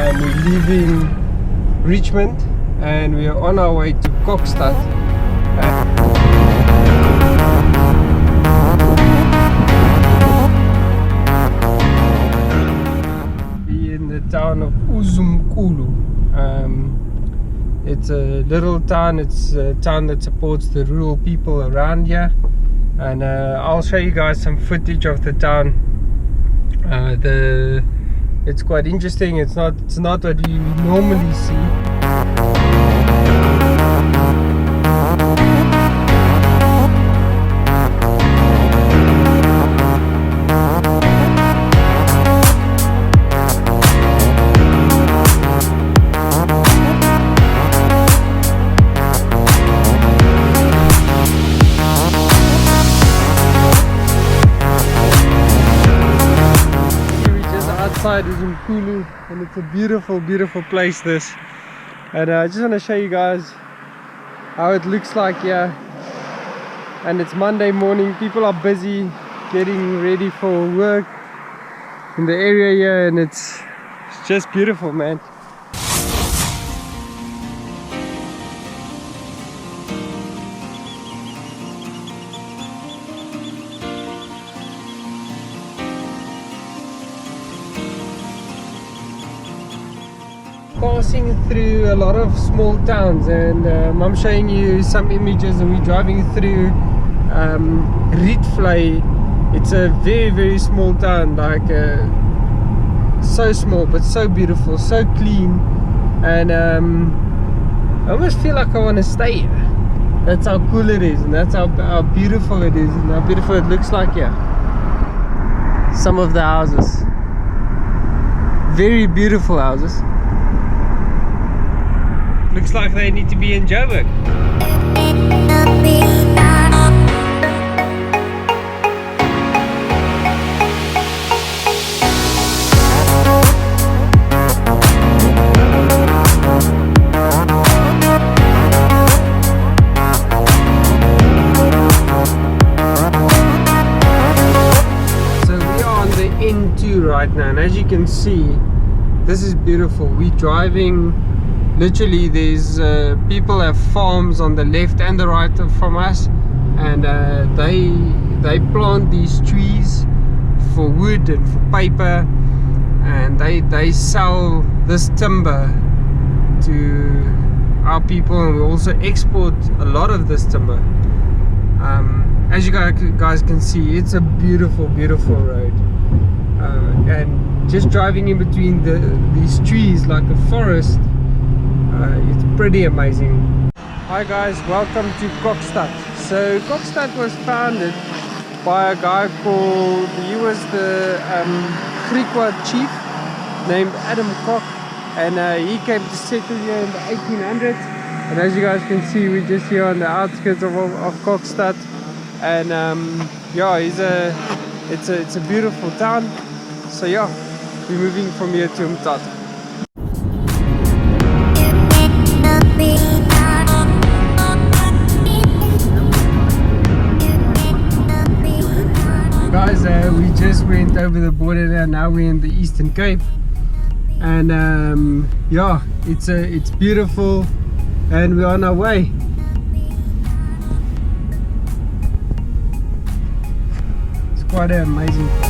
We're leaving Richmond and we are on our way to Kokstad. We're in the town of Umzimkhulu. It's a little town. It's a town that supports the rural people around here, and I'll show you guys some footage of the town. It's quite interesting. It's not what you normally see. Is in Kulu, and it's a beautiful place this, and I just want to show you guys how it looks like here. And it's Monday morning, people are busy getting ready for work in the area here, and it's just beautiful, man. Passing through a lot of small towns, and I'm showing you some images, and we're driving through Gridfly. It's a very small town, like so small but so beautiful, so clean, and I almost feel like I want to stay here. That's how cool it is, and that's how beautiful it is, and how beautiful it looks like here. Some of the houses, very beautiful houses. Looks like they need to be in Joburg. So we are on the N2 right now, and as you can see, this is beautiful. We're driving. Literally, there's people have farms on the left and the right from us, and they plant these trees for wood and for paper, and they sell this timber to our people, and we also export a lot of this timber. As you guys can see, it's a beautiful road, and just driving in between these trees like a forest. It's pretty amazing. Hi guys, welcome to Kokstad. So Kokstad was founded by a guy called, he was the Griqua chief named Adam Kok, and he came to settle here in the 1800s. And as you guys can see, we're just here on the outskirts of Kokstad, and yeah, it's a beautiful town. So yeah, we're moving from here to Mthatha. Guys, we just went over the border there. Now we're in the Eastern Cape, and yeah, it's beautiful, and we're on our way. It's quite an amazing place.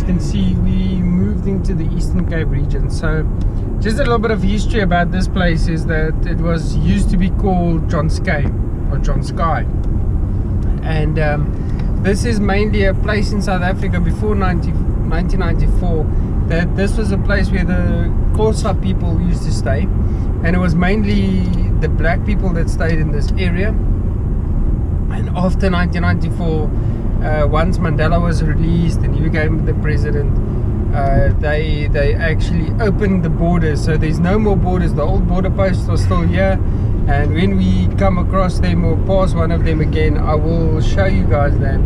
Can see, we moved into the Eastern Cape region. So just a little bit of history about this place is that it was used to be called Transkei or Transkei, and this is mainly a place in South Africa before 1994 that this was a place where the Xhosa people used to stay, and it was mainly the black people that stayed in this area. And after 1994, once Mandela was released and he became the president, they actually opened the borders, so there's no more borders. The old border posts are still here, and when we come across them or pass one of them again, I will show you guys that.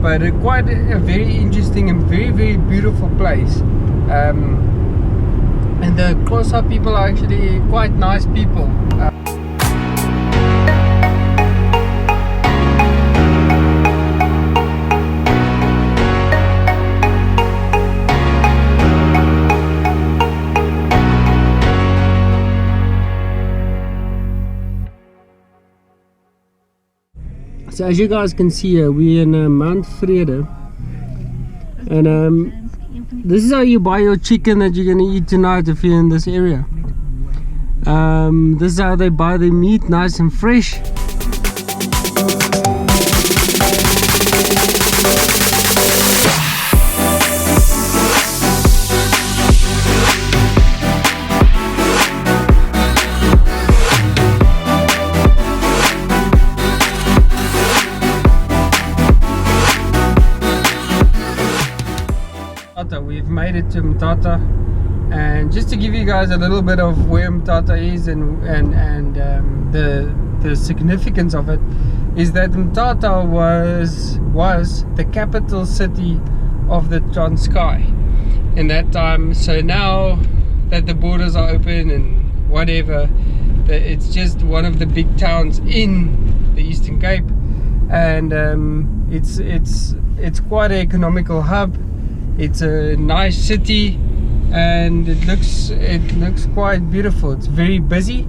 But quite a very interesting and very, very beautiful place. And the Xhosa people are actually quite nice people. So as you guys can see here, we're in Mount Vrede, and this is how you buy your chicken that you're going to eat tonight if you're in this area. This is how they buy the meat, nice and fresh. We've made it to Mthatha, and just to give you guys a little bit of where Mthatha is and the significance of it, is that Mthatha was the capital city of the Transkei in that time. So now that the borders are open and whatever, it's just one of the big towns in the Eastern Cape, and it's quite an economical hub. It's a nice city, and it looks quite beautiful. It's very busy,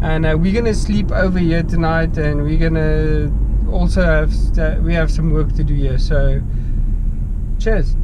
and we're gonna sleep over here tonight, and we're gonna also have some work to do here. So cheers.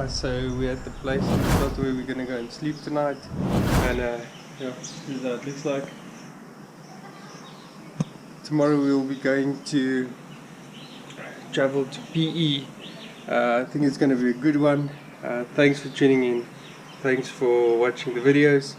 So we're at the place where we're gonna go and sleep tonight, and yeah, this is how it looks like. Tomorrow we will be going to travel to PE. I think it's gonna be a good one. Thanks for tuning in. Thanks for watching the videos.